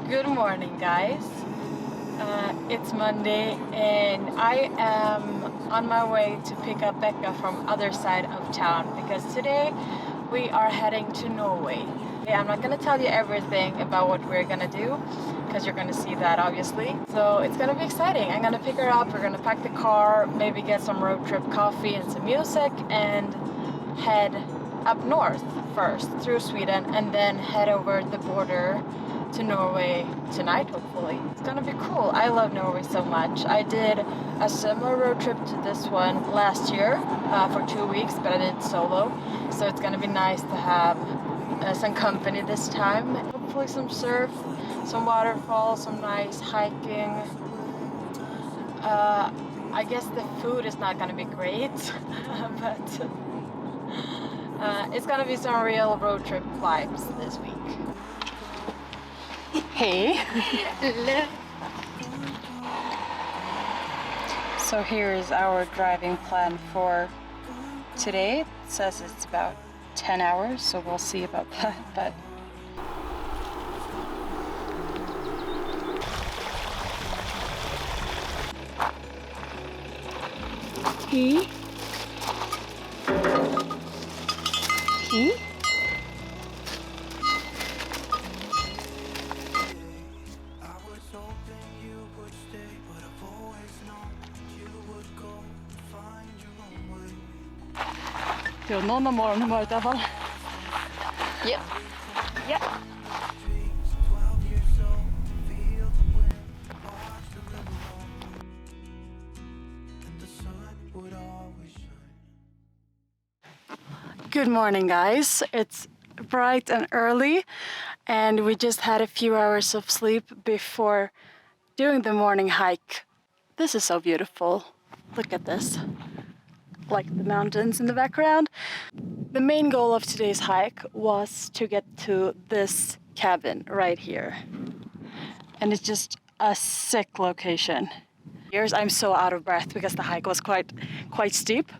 Good morning, guys. It's Monday and I am on my way to pick up Becca from other side of town because today we are heading to Norway. I'm not gonna tell you everything about what we're gonna do because you're gonna see that obviously. So it's gonna be exciting. I'm gonna pick her up, we're gonna pack the car, maybe get some road trip coffee and some music and head up north first through Sweden and then head over the border to Norway tonight, hopefully. It's gonna be cool. I love Norway so much. I did a similar road trip to this one last year for 2 weeks, but I did solo. So it's gonna be nice to have some company this time. Hopefully some surf, some waterfalls, some nice hiking. I guess the food is not gonna be great, but it's gonna be some real road trip vibes this week. Hey. Hello. So here is our driving plan for today. It says it's about 10 hours, so we'll see about that. But He? Det var någon av morgonhumöret i alla fall. Yep. Yep. Good morning, guys. It's bright and early and we just had a few hours of sleep before doing the morning hike. This is so beautiful. Look at this. Like the mountains in the background. The main goal of today's hike was to get to this cabin right here. And it's just a sick location. I'm so out of breath because the hike was quite steep.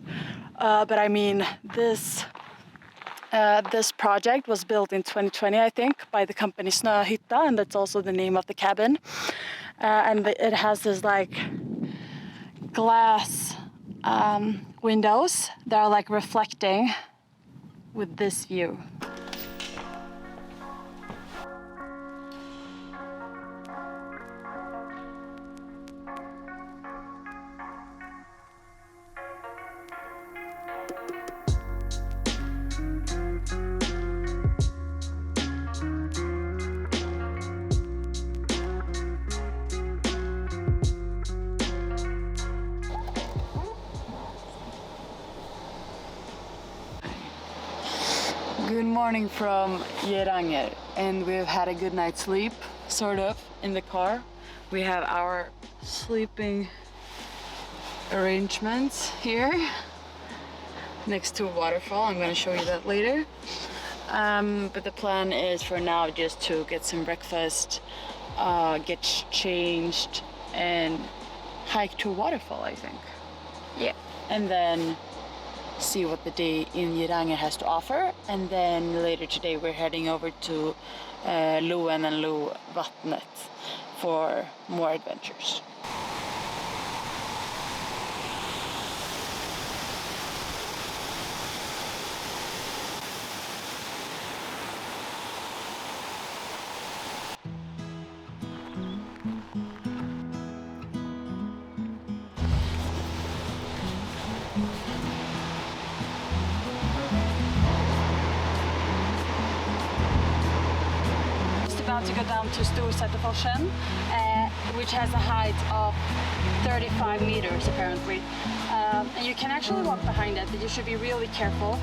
But I mean, this project was built in 2020, I think, by the company Snohetta, and that's also the name of the cabin. And it has this like glass windows that are like reflecting with this view. Good morning from Geiranger, and we've had a good night's sleep, sort of, in the car. We have our sleeping arrangements here next to a waterfall. I'm going to show you that later. But the plan is for now just to get some breakfast, get changed, and hike to a waterfall, I think. Yeah. And then see what the day in Geiranger has to offer, and then later today we're heading over to Loen and Lovatnet for more adventures. About to go down to Storseaterfossen, which has a height of 35 meters apparently. And you can actually walk behind it, but you should be really careful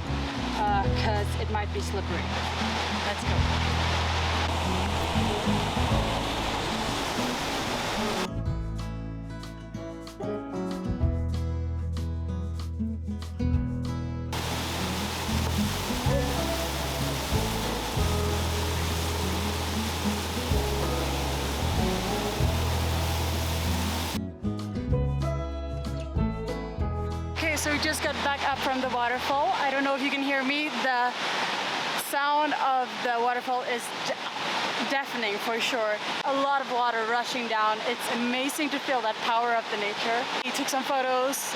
because it might be slippery. Let's go. So we just got back up from the waterfall. I don't know if you can hear me. The sound of the waterfall is deafening for sure. A lot of water rushing down. It's amazing to feel that power of the nature. We took some photos.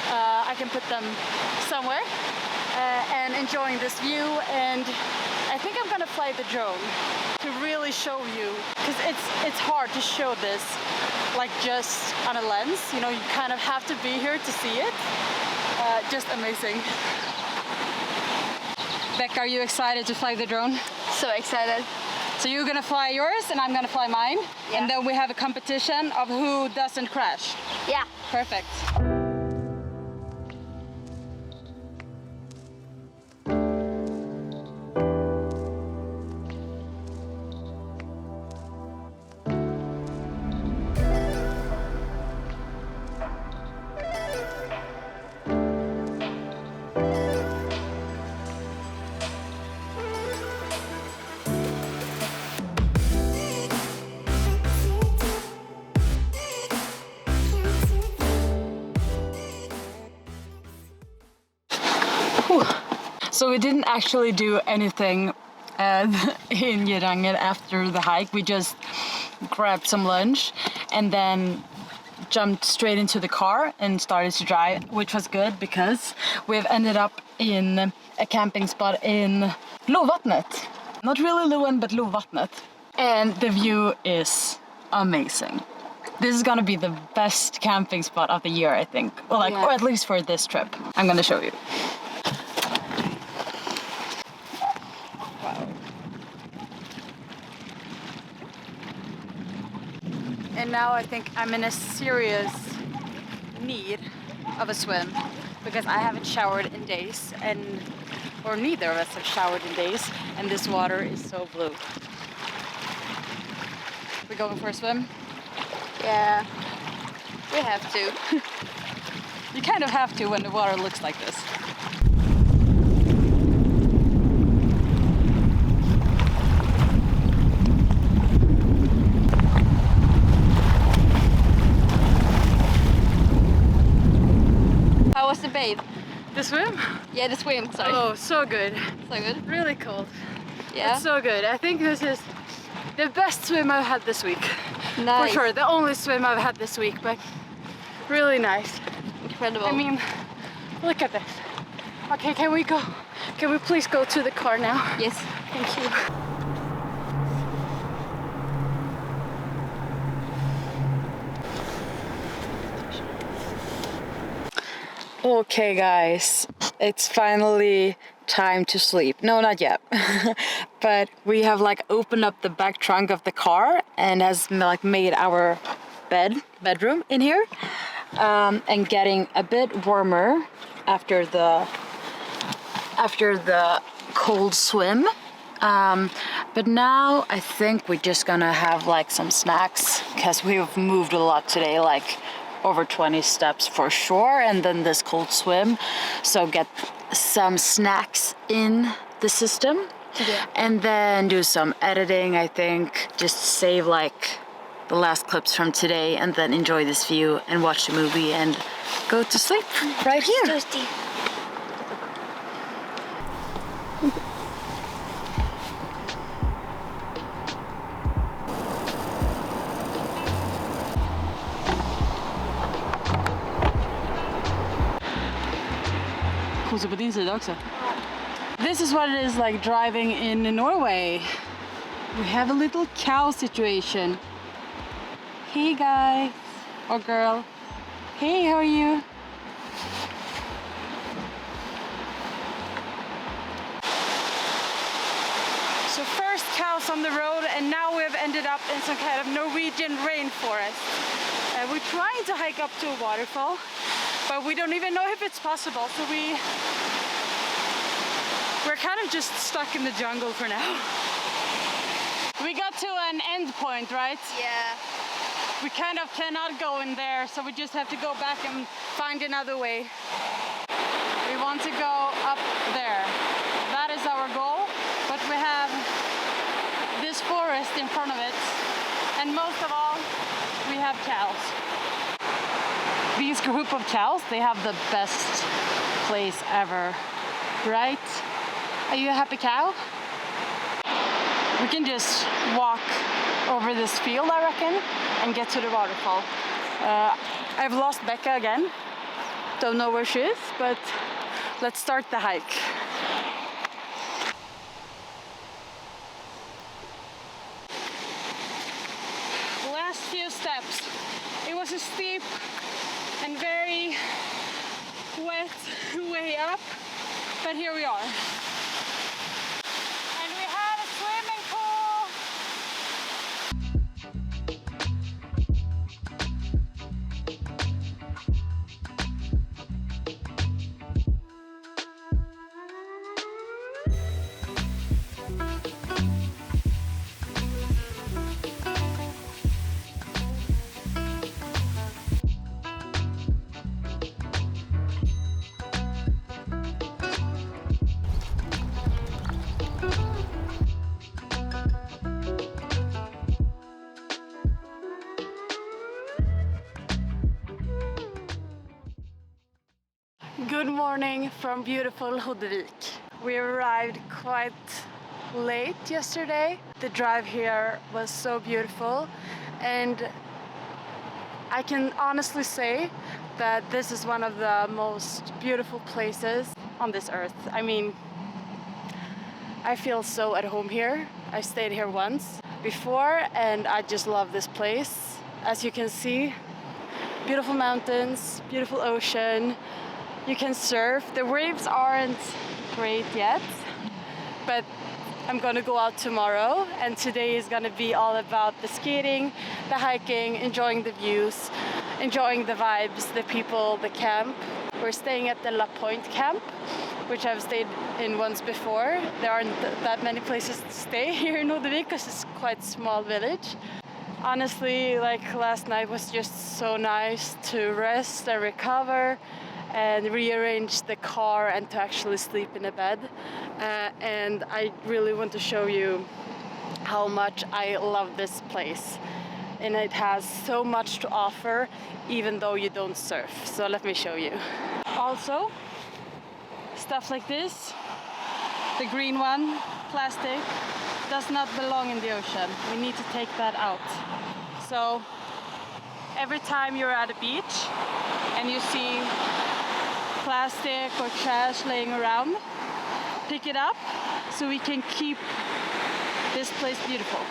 I can put them somewhere. And enjoying this view, and I think I'm gonna fly the drone to really show you, because it's hard to show this like just on a lens. You know, you kind of have to be here to see it. Just amazing. Becca, are you excited to fly the drone? So excited. So you're gonna fly yours and I'm gonna fly mine, yeah. And then we have a competition of who doesn't crash. Yeah. Perfect. So we didn't actually do anything in Geiranger after the hike. We just grabbed some lunch and then jumped straight into the car and started to drive, which was good because we've ended up in a camping spot in Lovatnet. Not really Loen, but Lovatnet. And the view is amazing. This is gonna be the best camping spot of the year, I think. Well, like, or at least for this trip. I'm gonna show you. And now I think I'm in a serious need of a swim because I haven't showered in days, or neither of us have showered in days, and this water is so blue. We going for a swim? Yeah, we have to. You kind of have to when the water looks like this. How was the bathe? The swim? Yeah, the swim, sorry. Oh, so good. So good? Really cold. Yeah. It's so good. I think this is the best swim I've had this week. Nice. For sure, the only swim I've had this week, but really nice. Incredible. I mean, look at this. Okay, can we go? Can we please go to the car now? Yes. Thank you. Okay guys, it's finally time to sleep. No, not yet. But we have like opened up the back trunk of the car and has like made our bedroom in here, and getting a bit warmer after the cold swim. But now I think we're just gonna have like some snacks because we've moved a lot today, like over 20 steps for sure, and then this cold swim. So get some snacks in the system, and then do some editing, I think. Just save like the last clips from today and then enjoy this view and watch the movie and go to sleep right here. Thirsty. På din sida också. This is what it is like driving in Norway. We have a little cow situation. Hey guy or girl. Hey, how are you? So first cows on the road, and now we've ended up in some kind of Norwegian rainforest. We're trying to hike up to a waterfall, but we don't even know if it's possible, so we're kind of just stuck in the jungle for now. We got to an end point, right? Yeah. We kind of cannot go in there, so we just have to go back and find another way. We want to go up there. That is our goal, but we have this forest in front of it, and most of all, we have cows. These group of cows, they have the best place ever, right? Are you a happy cow? We can just walk over this field, I reckon, and get to the waterfall. I've lost Becca again. Don't know where she is, but let's start the hike. Last few steps. It was a steep and very wet way up, but here we are. And we have a swimming pool. Good morning from beautiful Hoddevik. We arrived quite late yesterday. The drive here was so beautiful, and I can honestly say that this is one of the most beautiful places on this earth. I mean, I feel so at home here. I stayed here once before and I just love this place. As you can see, beautiful mountains, beautiful ocean. You can surf. The waves aren't great yet, but I'm gonna go out tomorrow, and today is gonna be all about the skating, the hiking, enjoying the views, enjoying the vibes, the people, the camp. We're staying at the La Point camp, which I've stayed in once before. There aren't that many places to stay here in Hoddevik because it's quite a small village. Honestly, like last night was just so nice to rest and recover and rearrange the car and to actually sleep in a bed. And I really want to show you how much I love this place. And it has so much to offer, even though you don't surf. So let me show you. Also, stuff like this, the green one, plastic, does not belong in the ocean. We need to take that out. So every time you're at a beach and you see plastic or trash laying around, pick it up so we can keep this place beautiful.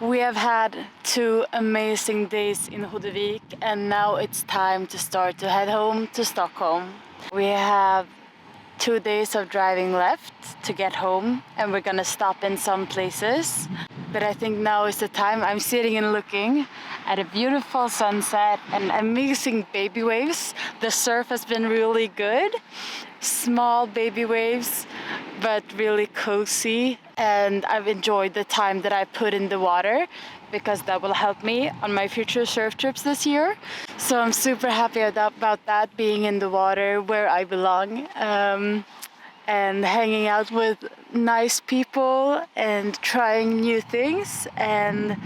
We have had 2 amazing days in Hoddevik, and now it's time to start to head home to Stockholm. We have 2 days of driving left to get home, and we're gonna stop in some places. But I think now is the time. I'm sitting and looking at a beautiful sunset and amazing baby waves. The surf has been really good. Small baby waves, but really cozy. And I've enjoyed the time that I put in the water because that will help me on my future surf trips this year. So I'm super happy about that, being in the water where I belong. And hanging out with nice people and trying new things and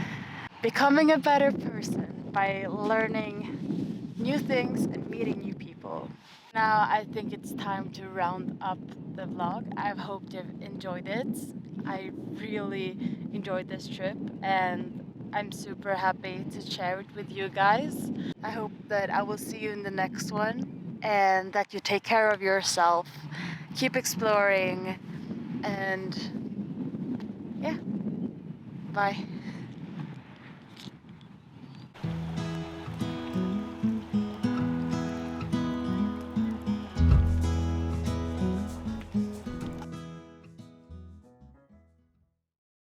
becoming a better person by learning new things and meeting new people. Now I think it's time to round up the vlog. I hope you've enjoyed it. I really enjoyed this trip, and I'm super happy to share it with you guys. I hope that I will see you in the next one and that you take care of yourself. Keep exploring and yeah, bye.